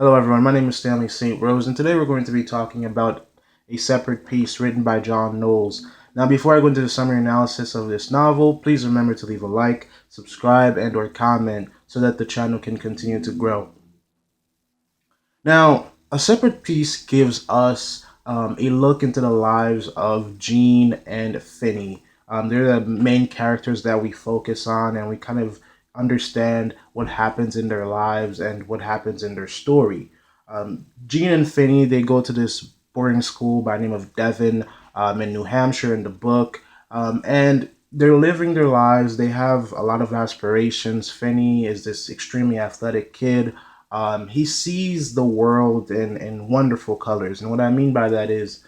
Hello, everyone. My name is Stanley St. Rose, and today we're going to be talking about a separate piece written by John Knowles. Now, before I go into the summary analysis of this novel, please remember to leave a like, subscribe, and/or comment so that the channel can continue to grow. Now, a separate piece gives us a look into the lives of Jean and Finney. They're the main characters that we focus on, and we kind of understand what happens in their lives and what happens in their story. Jean and Finney, they go to this boarding school by the name of Devon in New Hampshire in the book, and they're living their lives. They have a lot of aspirations. Finney is this extremely athletic kid. He sees the world in wonderful colors, and what I mean by that is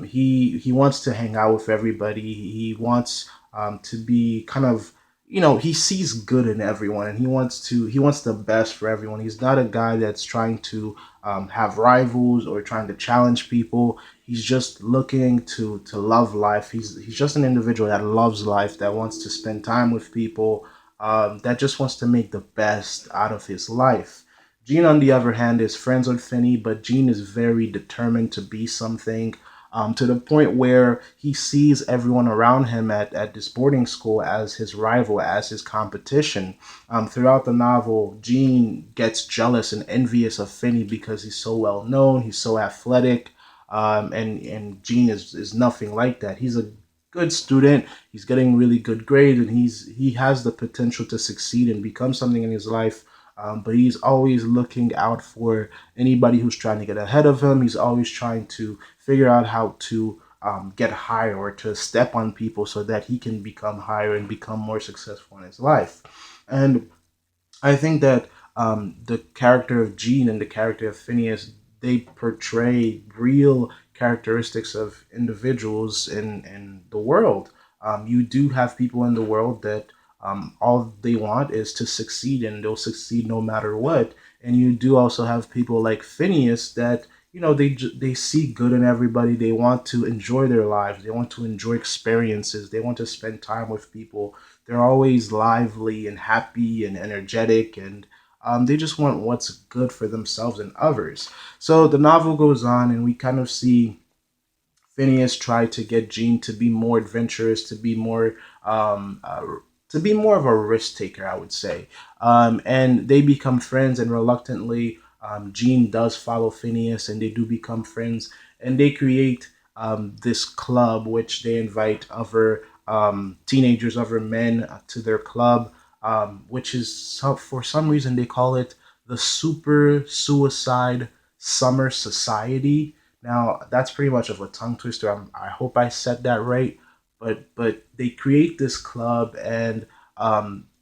he wants to hang out with everybody. He wants to be kind of, he sees good in everyone, and he wants the best for everyone. He's not a guy that's trying to have rivals or trying to challenge people. He's just looking to love life. He's just an individual that loves life, that wants to spend time with people, that just wants to make the best out of his life. Gene, on the other hand, is friends with Finney, but Gene is very determined to be something, to the point where he sees everyone around him at this boarding school as his rival, as his competition. Throughout the novel, Gene gets jealous and envious of Finney because he's so well known, he's so athletic, and Gene is nothing like that. He's a good student. He's getting really good grades, and he has the potential to succeed and become something in his life, but he's always looking out for anybody who's trying to get ahead of him. He's always trying to figure out how to get higher or to step on people so that he can become higher and become more successful in his life. And I think that the character of Gene and the character of Phineas, they portray real characteristics of individuals in the world. You do have people in the world that all they want is to succeed, and they'll succeed no matter what. And you do also have people like Phineas that, they see good in everybody. They want to enjoy their lives. They want to enjoy experiences. They want to spend time with people. They're always lively and happy and energetic, and they just want what's good for themselves and others. So the novel goes on, and we kind of see Phineas try to get Jean to be more adventurous, um, uh, to be more of a risk taker, I would say. And they become friends, and reluctantly, Jean does follow Phineas, and they do become friends, and they create this club, which they invite other teenagers, other men to their club, which is for some reason they call it the Super Suicide Summer Society. Now that's pretty much of a tongue twister. I hope I said that right, but they create this club, and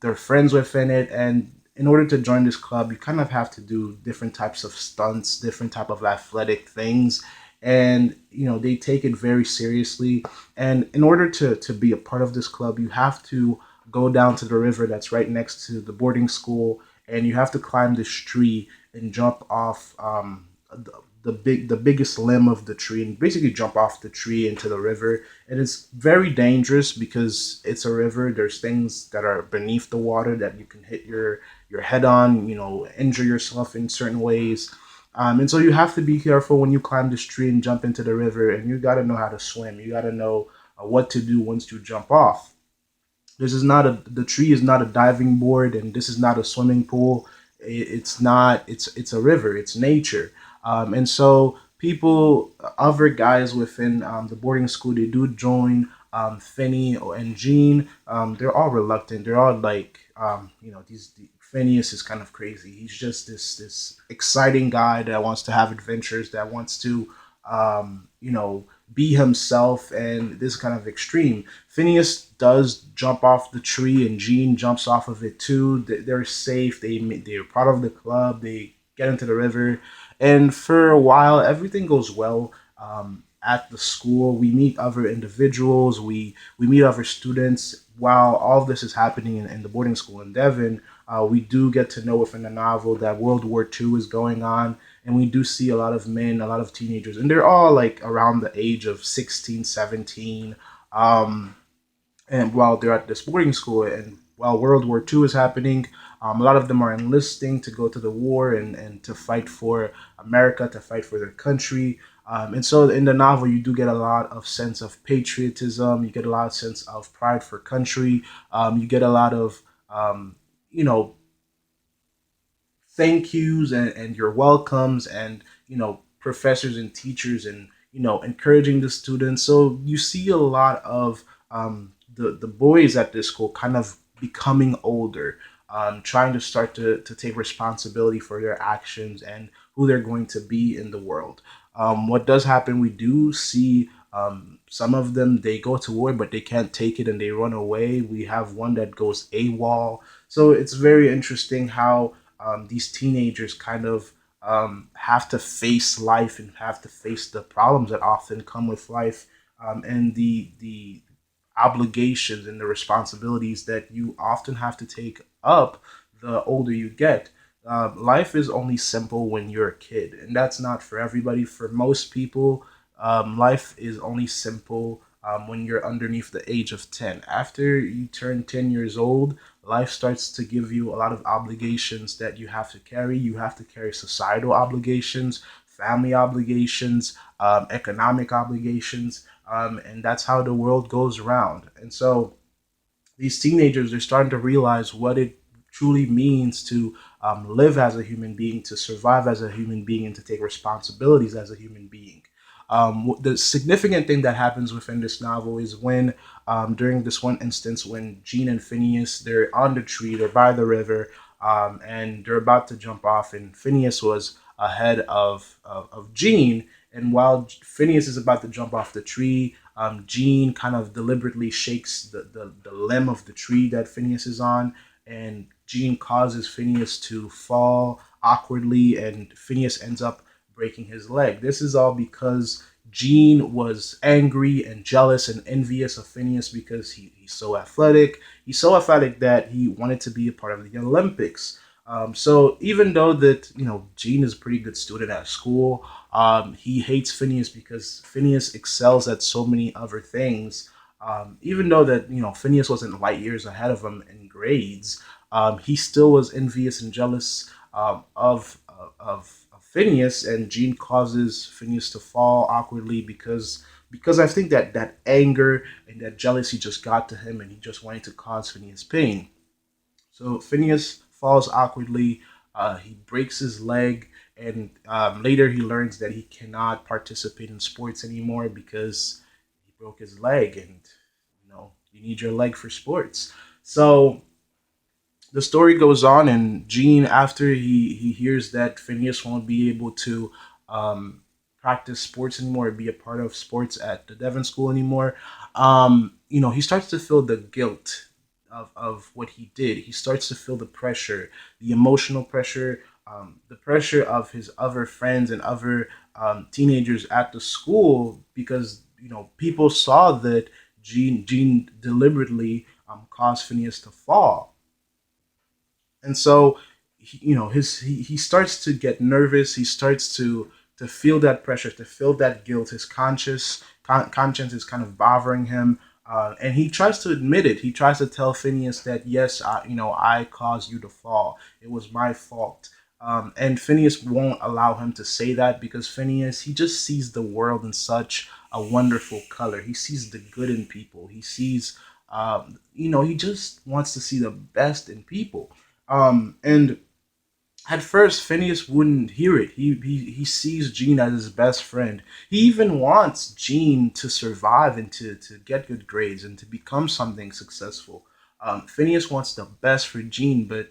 they're friends within it. And in order to join this club, you kind of have to do different types of stunts, different type of athletic things, and they take it very seriously. And in order to be a part of this club, you have to go down to the river that's right next to the boarding school, and you have to climb this tree and jump off the biggest limb of the tree, and basically jump off the tree into the river. And it's very dangerous because it's a river. There's things that are beneath the water that you can hit your head on, injure yourself in certain ways. And so you have to be careful when you climb this tree and jump into the river, and you got to know how to swim. You got to know what to do once you jump off. This is not a The tree is not a diving board, and this is not a swimming pool. It's not. It's a river. It's nature. And so people, other guys within the boarding school, they do join Finney and Jean. They're all reluctant. They're all like, Phineas is kind of crazy. He's just this exciting guy that wants to have adventures, that wants to, be himself, and this kind of extreme. Phineas does jump off the tree, and Jean jumps off of it too. They're safe. They're part of the club. They get into the river, and for a while, everything goes well. At the school, we meet other individuals. We meet other students. While all of this is happening in the boarding school in Devon, we do get to know within the novel that World War II is going on, and we do see a lot of men, a lot of teenagers, and they're all like around the age of 16, 17. Um, and while they're at this boarding school, and while World War II is happening, A lot of them are enlisting to go to the war and to fight for America, to fight for their country. And so in the novel, you do get a lot of sense of patriotism. You get a lot of sense of pride for country. You get a lot of you know thank yous and your welcomes and professors and teachers and encouraging the students. So you see a lot of the boys at this school kind of becoming older, trying to start to take responsibility for their actions and who they're going to be in the world. What does happen, we do see some of them, they go to war but they can't take it and they run away. We have one that goes AWOL. So it's very interesting how these teenagers kind of have to face life and have to face the problems that often come with life, and the obligations and the responsibilities that you often have to take up the older you get. Life is only simple when you're a kid, and that's not for everybody. For most people, life is only simple when you're underneath the age of 10. After you turn 10 years old, life starts to give you a lot of obligations that you have to carry. You have to carry societal obligations, family obligations, economic obligations, and that's how the world goes around. And so these teenagers are starting to realize what it truly means to live as a human being, to survive as a human being, and to take responsibilities as a human being. The significant thing that happens within this novel is when, during this one instance, when Gene and Phineas, they're on the tree, they're by the river, and they're about to jump off, and Phineas was ahead of Gene. And while Phineas is about to jump off the tree, Gene kind of deliberately shakes the limb of the tree that Phineas is on, and Gene causes Phineas to fall awkwardly, and Phineas ends up breaking his leg. This is all because Gene was angry and jealous and envious of Phineas because he's so athletic. He's so athletic that he wanted to be a part of the Olympics. So even though that Gene is a pretty good student at school, he hates Phineas because Phineas excels at so many other things. Even though that Phineas wasn't light years ahead of him in grades, he still was envious and jealous of Phineas, and Gene causes Phineas to fall awkwardly because I think that anger and that jealousy just got to him, and he just wanted to cause Phineas pain. So Phineas falls awkwardly. He breaks his leg, and later he learns that he cannot participate in sports anymore because he broke his leg, and you need your leg for sports. So the story goes on, and Gene, after he hears that Phineas won't be able to um, practice sports anymore, be a part of sports at the Devon School anymore, he starts to feel the guilt of what he did. He starts to feel the pressure, the emotional pressure, the pressure of his other friends and other teenagers at the school, because people saw that Gene deliberately caused Phineas to fall. And so he starts to get nervous. He starts to feel that pressure, to feel that guilt. His conscience is kind of bothering him, and he tries to admit it. He tries to tell Phineas that, yes, I caused you to fall. It was my fault. And Phineas won't allow him to say that, because Phineas, he just sees the world in such a wonderful color. He sees the good in people. He sees he just wants to see the best in people. And at first, Phineas wouldn't hear it. He sees Gene as his best friend. He even wants Gene to survive and to get good grades and to become something successful. Phineas wants the best for Gene, but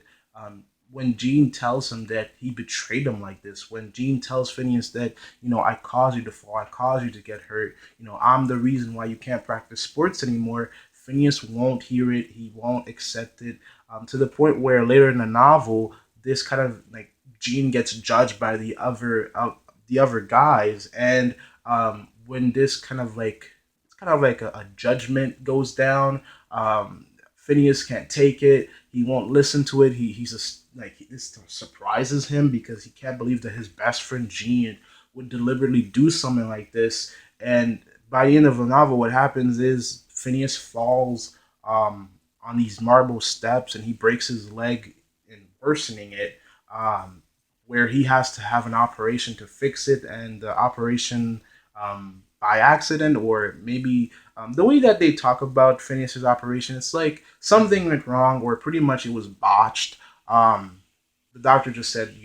when Gene tells him that he betrayed him like this, when Gene tells Phineas that, I caused you to fall, I caused you to get hurt, I'm the reason why you can't practice sports anymore, Phineas won't hear it. He won't accept it, to the point where later in the novel, this kind of like Gene gets judged by the other guys, and when this kind of like it's kind of like a judgment goes down. Phineas can't take it. He won't listen to it. He's just like, this surprises him because he can't believe that his best friend Gene would deliberately do something like this. And by the end of the novel, what happens is Phineas falls on these marble steps and he breaks his leg worsening it, um, where he has to have an operation to fix it, and the operation by accident, or maybe the way that they talk about Phineas's operation, it's like something went wrong, or pretty much it was botched. Um, the doctor just said,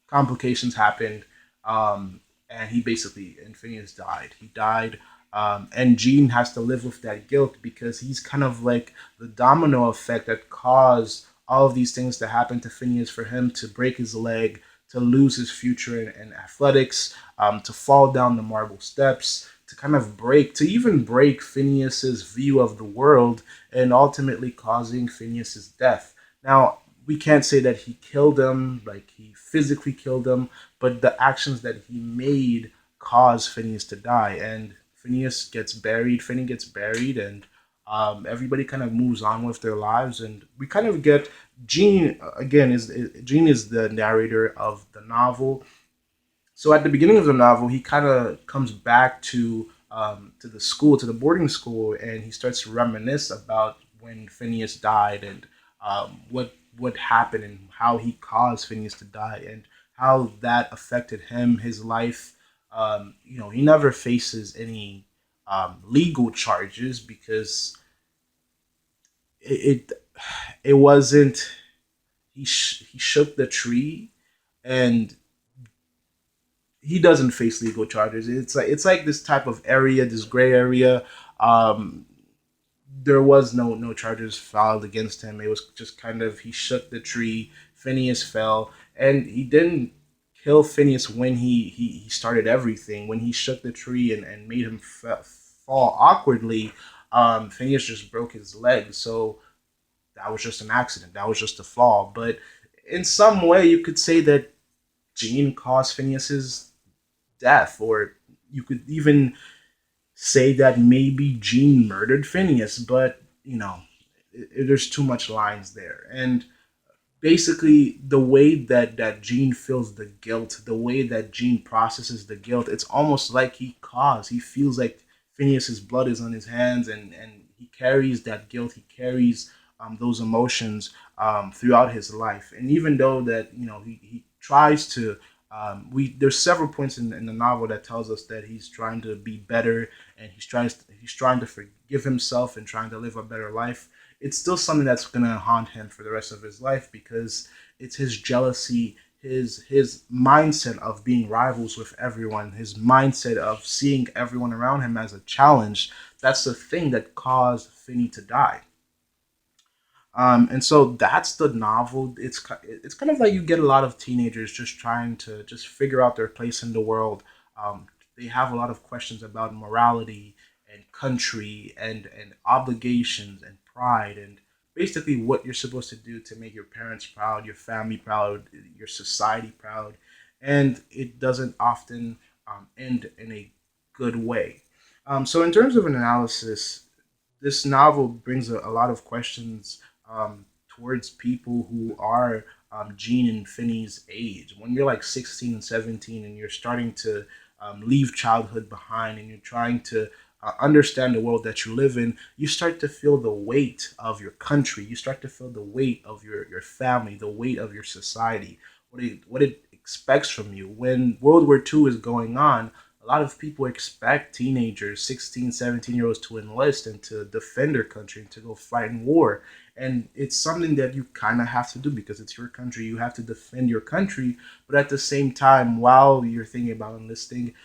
complications happened, um, and he basically, and Phineas died. He died, and Gene has to live with that guilt because he's kind of like the domino effect that caused all of these things to happen to Phineas, for him to break his leg, to lose his future in athletics, to fall down the marble steps, to kind of to even break Phineas's view of the world, and ultimately causing Phineas's death. Now, we can't say that he killed him, like he physically killed him, but the actions that he made caused Phineas to die. And Phineas gets buried, Phineas gets buried, and everybody kind of moves on with their lives. And we kind of get Gene again is Gene is the narrator of the novel. So at the beginning of the novel, he kind of comes back to the school, to the boarding school, and he starts to reminisce about when Phineas died, and what happened, and how he caused Phineas to die, and how that affected him, his life. He never faces any legal charges because it it wasn't. He shook the tree, and he doesn't face legal charges. It's like this type of area, this gray area. Um, there was no charges filed against him. It was just kind of, he shook the tree. Phineas fell, and he didn't kill Phineas when he started everything. When he shook the tree and made him fall awkwardly, Phineas just broke his leg. So that was just an accident. That was just a fall. But in some way, you could say that Gene caused Phineas's death, or you could even say that maybe Gene murdered Phineas, but there's too much lines there. And basically, the way that Gene feels the guilt, the way that Gene processes the guilt, it's almost like he feels like Phineas's blood is on his hands, and he carries that guilt, he carries those emotions throughout his life. And even though that he tries to, we there's several points in the novel that tells us that he's trying to be better, and he's trying to forgive himself and trying to live a better life. It's still something that's gonna haunt him for the rest of his life, because it's his jealousy, his mindset of being rivals with everyone, his mindset of seeing everyone around him as a challenge. That's the thing that caused Finney to die. And so that's the novel. It's kind of like you get a lot of teenagers just trying to just figure out their place in the world. They have a lot of questions about morality and country and obligations and pride, and basically what you're supposed to do to make your parents proud, your family proud, your society proud. And it doesn't often end in a good way. So in terms of an analysis, this novel brings a lot of questions towards people who are Gene and Finney's age. When you're like 16 and 17, and you're starting to leave childhood behind, and you're trying to understand the world that you live in, you start to feel the weight of your country. You start to feel the weight of your family, the weight of your society, what it expects from you. When World War II is going on, a lot of people expect teenagers, 16, 17-year-olds, to enlist and to defend their country and to go fight in war. And it's something that you kind of have to do because it's your country. You have to defend your country. But at the same time, while you're thinking about enlisting,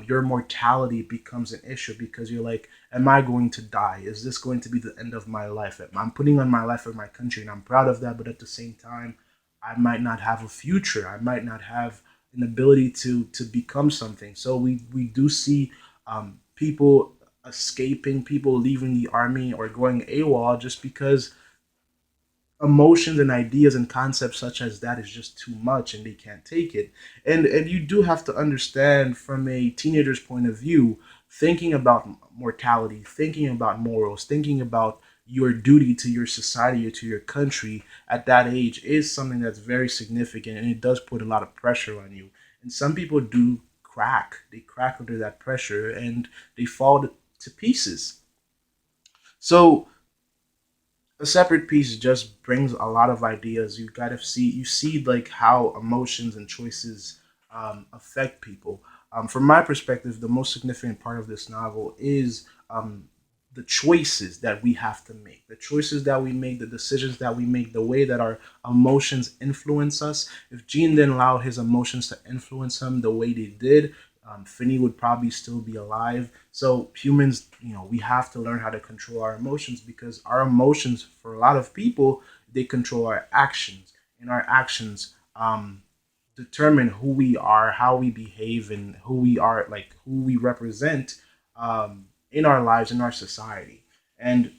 your mortality becomes an issue, because you're like, am I going to die? Is this going to be the end of my life? I'm putting on my life for my country, and I'm proud of that. But at the same time, I might not have a future. I might not have an ability to become something. So we do see people escaping, people leaving the army or going AWOL just because emotions and ideas and concepts such as that is just too much and they can't take it. And you do have to understand, from a teenager's point of view, thinking about mortality, thinking about morals, thinking about your duty to your society or to your country at that age is something that's very significant, and it does put a lot of pressure on you. And some people do crack, they crack under that pressure, and they fall to pieces. So A separate piece just brings a lot of ideas. You see like how emotions and choices affect people. From my perspective, the most significant part of this novel is the choices that we have to make, the choices that we make, the decisions that we make, the way that our emotions influence us. If Gene didn't allow his emotions to influence him the way they did, Finney would probably still be alive. So humans, we have to learn how to control our emotions, because our emotions, for a lot of people, they control our actions, and our actions determine who we are, how we behave, and who we are, like who we represent in our lives, in our society. And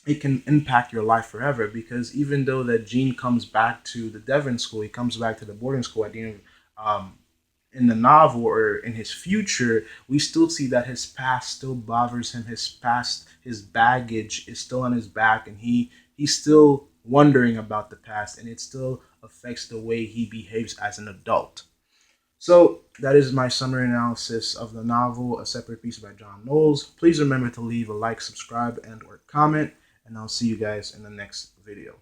it can impact your life forever, because even though that Gene comes back to the Devon school, he comes back to the boarding school at the end in the novel, or in his future, we still see that his past still bothers him. His past, his baggage is still on his back, and he's still wondering about the past, and it still affects the way he behaves as an adult. So that is my summary analysis of the novel, A Separate Piece by John Knowles. Please remember to leave a like, subscribe, and or comment, and I'll see you guys in the next video.